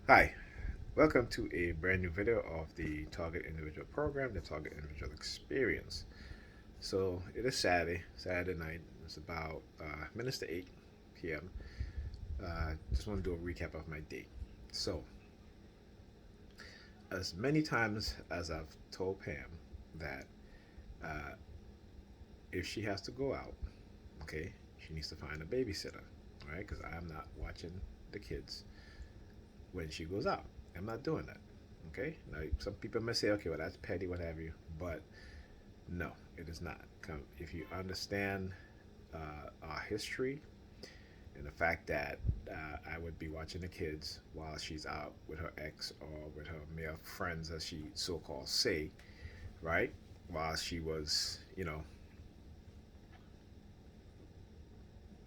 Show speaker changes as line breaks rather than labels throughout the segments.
Hi, welcome to a brand new video of the Target Individual Program, the Target Individual Experience. So it is Saturday night. It's about minutes to 8 p.m. Just want to do a recap of my day. So, as many times as I've told Pam that uh, if she has to go out, okay, she needs to find a babysitter, right? Because I'm not watching the kids when she goes out. I'm not doing that. Okay. Now, some people may say, okay, well, that's petty, what have you. But no, it is not. If you understand our history and the fact that I would be watching the kids while she's out with her ex or with her male friends, as she so-called say, right? While she was, doing,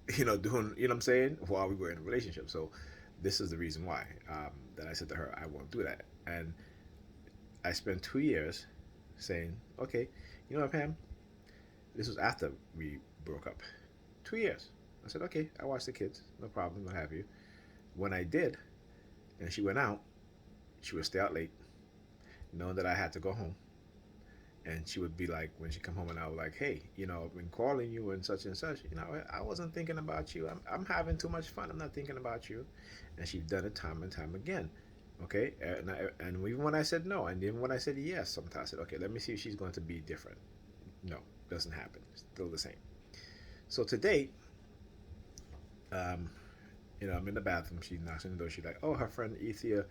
you know what I'm saying, while we were in a relationship. So this is the reason why that I said to her, I won't do that. And I spent 2 years saying, okay, you know what, Pam? This was after we broke up. 2 years. I said, okay, I watched the kids, no problem, what have you. When I did, and she went out, she would stay out late, knowing that I had to go home. And she would be like, when she come home, and I was like, hey, I've been calling you and such and such. I wasn't thinking about you. I'm having too much fun. I'm not thinking about you. And she's done it time and time again. Okay, and even when I said no, and even when I said yes, sometimes I said, okay, let me see if she's going to be different. No, doesn't happen. Still the same. So today, um, I'm in the bathroom. She knocks on the door. She's like, "Oh, her friend Ethia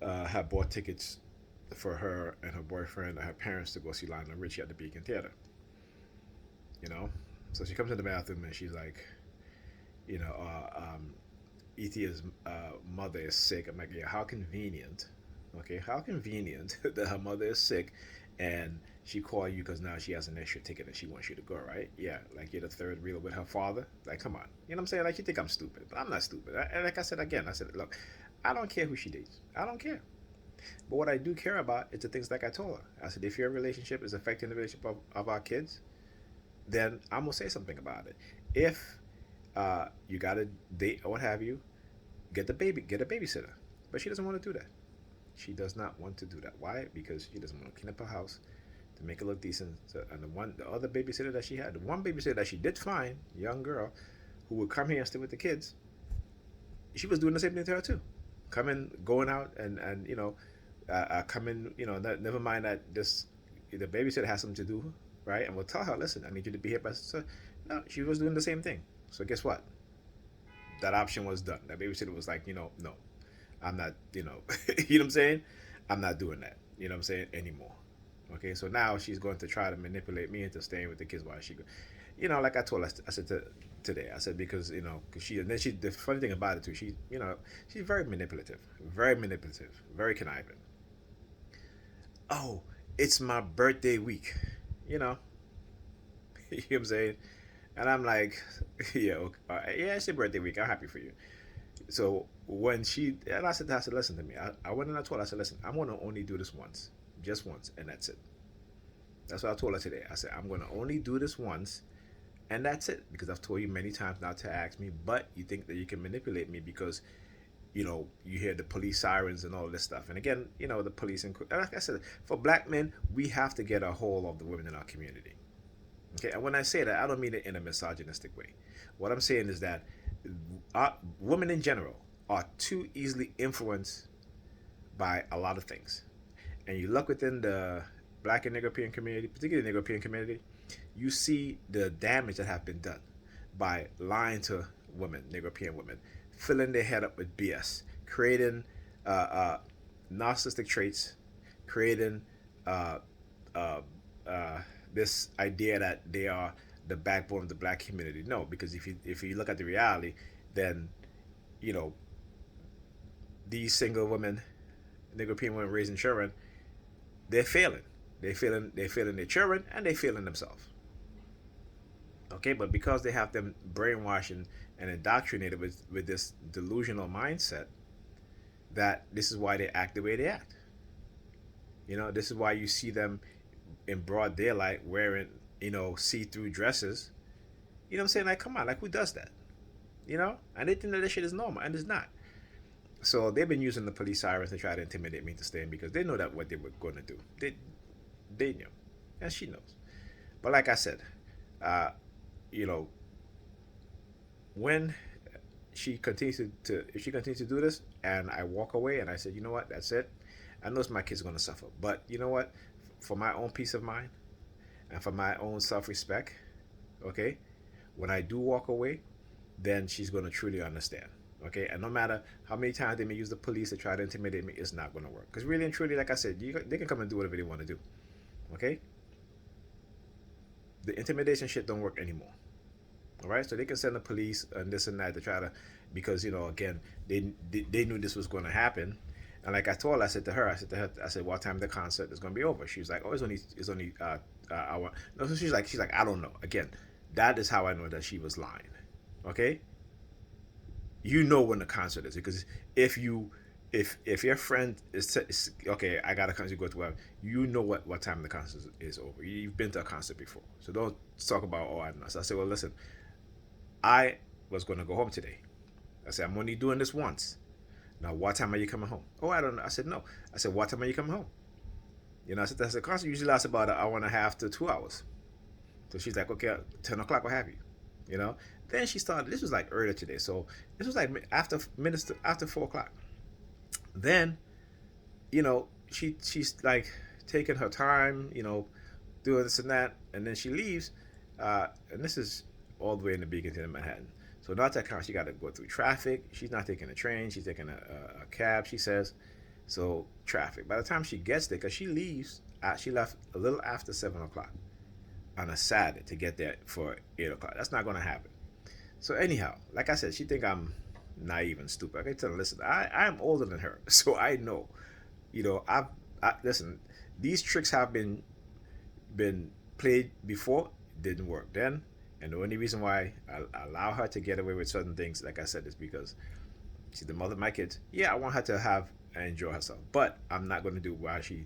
had bought tickets for her and her boyfriend and her parents to go see Lionel Richie at the Beacon Theater." You know, so she comes in the bathroom and she's like, you know, uh, um, Ethia's mother is sick. I'm like, yeah, how convenient. Okay, how convenient that her mother is sick, and she called you because now she has an extra ticket and she wants you to go, right? Yeah, like you're the third wheel with her father. Like, come on, you know what I'm saying? Like, you think I'm stupid, but I'm not stupid. And like I said again, I said, look, I don't care who she dates. I don't care. But what I do care about is the things like I told her. I said, if your relationship is affecting the relationship of our kids, then I'm gonna say something about it. If you got a date or what have you, get a babysitter. But she doesn't want to do that. She does not want to do that. Why? Because she doesn't want to clean up her house to make it look decent. So, and the other babysitter that she had, the one babysitter that she did find, young girl, who would come here and stay with the kids, she was doing the same thing to her too, coming, going out, and coming. Never mind that this the babysitter has something to do, right? And we'll tell her, listen, I need you to be here. But so, no, she was doing the same thing. So guess what? That option was done. That babysitter was like, no, I'm not, you know what I'm saying? I'm not doing that, you know what I'm saying, anymore. Okay, so now she's going to try to manipulate me into staying with the kids while she go. Like I told her, I said today, I said, because, cause she, and then she, the funny thing about it too, she's very manipulative, very conniving. Oh, it's my birthday week, you know, you know what I'm saying? And I'm like, yeah, okay, yeah, it's your birthday week. I'm happy for you. So when she and I said, listen to me. I went and I told her, I said, listen, I'm gonna only do this once, just once, and that's it. That's what I told her today. I said, I'm gonna only do this once, and that's it. Because I've told you many times not to ask me, but you think that you can manipulate me because you hear the police sirens and all this stuff. And again, the police and like I said, for black men, we have to get a hold of the women in our community. Okay, and when I say that, I don't mean it in a misogynistic way. What I'm saying is that women in general are too easily influenced by a lot of things. And you look within the black and European community, particularly the European community, you see the damage that have been done by lying to women, European women, filling their head up with BS, creating uh, uh, narcissistic traits, creating uh, uh, uh, this idea that they are the backbone of the black community. No, because if you look at the reality, then you know these single women, European women raising children, they're failing. They're failing their children and they're failing themselves. Okay, but because they have them brainwashing and indoctrinated with this delusional mindset, that this is why they act the way they act. This is why you see them in broad daylight wearing, see-through dresses. You know what I'm saying? Like, come on, like, who does that? And they think that this shit is normal, and it's not. So they've been using the police sirens to try to intimidate me to stay in because they know that what they were going to do. They knew, and she knows. But like I said, uh, you know, when she continues to if she continues to do this, and I walk away, and I said, you know what, that's it. I know my kids are going to suffer, but you know what? For my own peace of mind and for my own self-respect, okay, when I do walk away, then she's going to truly understand. Okay, and no matter how many times they may use the police to try to intimidate me, it's not going to work. Because really and truly, like I said, they can come and do whatever they want to do. Okay, the intimidation shit don't work anymore. All right, so they can send the police and this and that to try to, because again, they knew this was going to happen, and like I told her, I said, what time the concert is going to be over? She was like, oh, it's only hour. No, so she's like, I don't know. Again, that is how I know that she was lying. Okay, you know when the concert is because if you if your friend is okay, I got a concert to go to, whatever, you know what time the concert is over. You've been to a concert before, so don't talk about, oh, I don't know. So I said, well, listen, I was going to go home today. I said, I'm only doing this once. Now, what time are you coming home? Oh, I don't know. I said, no. I said, what time are you coming home? I said, that's the concert usually lasts about an hour and a half to 2 hours. So she's like, okay, 10 o'clock, what have you. You know? Then she started, this was like earlier today. So this was like after 4 o'clock. Then, she's like taking her time, doing this and that. And then she leaves. And this is all the way in the beginning of Manhattan. So not that kind, she got to go through traffic. She's not taking a train. She's taking a cab, she says. So traffic. By the time she gets there, because she leaves, she left a little after 7 o'clock on a Saturday to get there for 8 o'clock. That's not going to happen. So anyhow, like I said, she think I'm naive and stupid. I can tell her, listen, I'm older than her. So I know, listen, these tricks have been played before, didn't work then. And the only reason why I allow her to get away with certain things, like I said, is because she's the mother of my kids. Yeah, I want her to have and enjoy herself, but I'm not going to do while she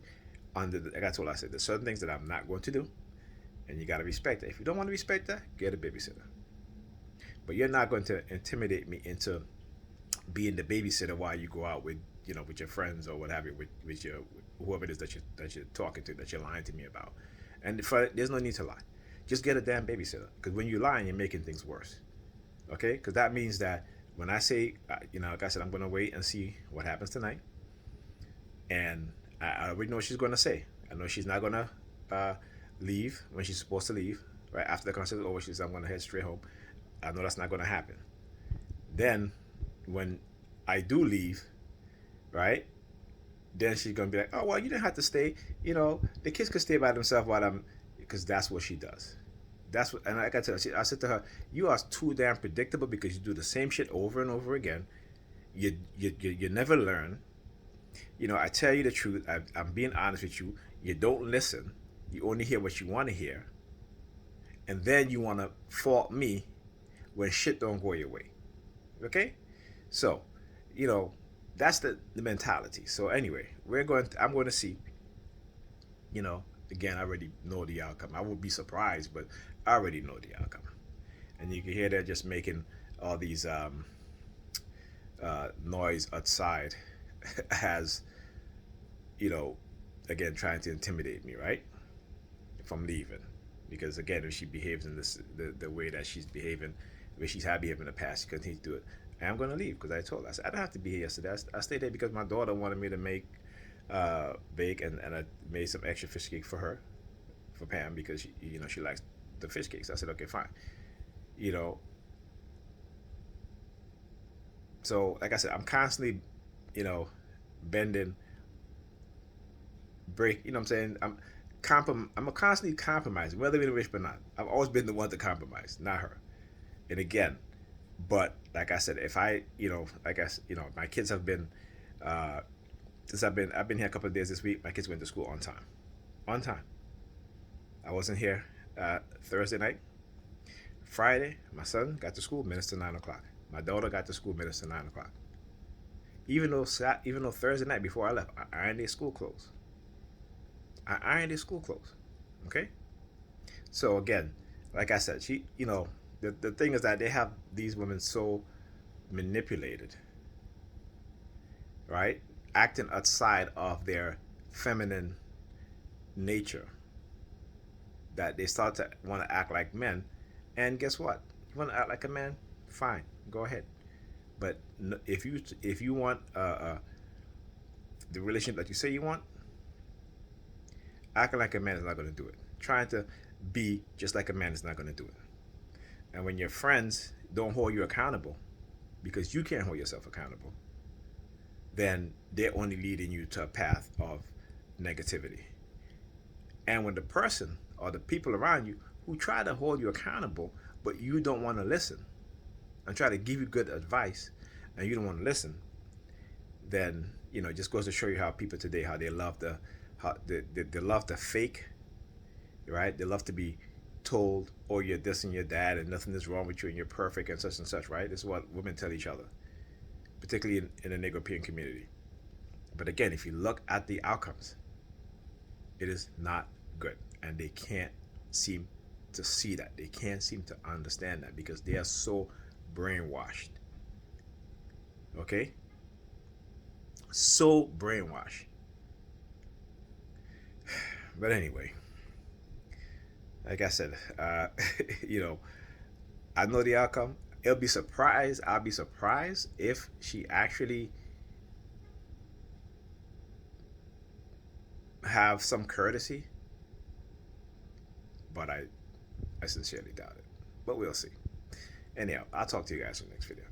like I told her, I said, there's certain things that I'm not going to do, and you got to respect that. If you don't want to respect that, get a babysitter. But you're not going to intimidate me into being the babysitter while you go out with your friends or what have you, with your whoever it is that you're talking to, that you're lying to me about. And there's no need to lie. Just get a damn babysitter. Because when you're lying, you're making things worse. Okay? Because that means that when I say, like I said, I'm going to wait and see what happens tonight. And I already know what she's going to say. I know she's not going to leave when she's supposed to leave. Right after the concert is over, she says, I'm going to head straight home. I know that's not going to happen. Then, when I do leave, right, then she's going to be like, oh, well, you didn't have to stay. The kids could stay by themselves because that's what she does. That's what, and like I said to her, you are too damn predictable because you do the same shit over and over again. You never learn. I tell you the truth. I'm being honest with you. You don't listen. You only hear what you want to hear, and then you want to fault me when shit don't go your way. Okay, so that's the mentality. So anyway, I'm going to see. Again, I already know the outcome. I would be surprised, but I already know the outcome. And you can hear they're just making all these noise outside as, again, trying to intimidate me, right? From leaving. Because, again, if she behaves in the way that she's behaving, the way she's had behaved in the past, she continues to do it. And I'm going to leave because I told her. I said, I don't have to be here yesterday. I stayed there because my daughter wanted me to bake, and I made some extra fish cake for her, for Pam, because she likes the fish cakes. I said, okay, fine. So like I said, I'm constantly, bending, break. You know what I'm saying? I'm a constantly compromising, whether in a wish or not. I've always been the one to compromise, not her. And again, but like I said, if I, my kids have been. Since I've been here a couple of days this week, my kids went to school on time. On time. I wasn't here Thursday night. Friday, my son got to school minutes to 9 o'clock. My daughter got to school minutes to 9 o'clock. Even though Thursday night before I left, I ironed their school clothes. Okay? So again, like I said, the thing is that they have these women so manipulated right? Acting outside of their feminine nature, that they start to want to act like men. And guess what? You want to act like a man? Fine, go ahead. But if you want the relationship that you say you want, acting like a man is not going to do it. Trying to be just like a man is not going to do it. And when your friends don't hold you accountable because you can't hold yourself accountable, then they're only leading you to a path of negativity. And when the person or the people around you who try to hold you accountable, but you don't want to listen and try to give you good advice and you don't want to listen, then it just goes to show you how people today, how they love they love to fake, right? They love to be told, oh, you're this and you're that and nothing is wrong with you and you're perfect and such, right? This is what women tell each other, particularly in the Negropean community. But again, if you look at the outcomes, it is not good. And they can't seem to see that. They can't seem to understand that because they are so brainwashed. Okay? So brainwashed. But anyway, like I said, I know the outcome. I'll be surprised if she actually have some courtesy, but I sincerely doubt it. But we'll see. Anyhow, I'll talk to you guys in the next video.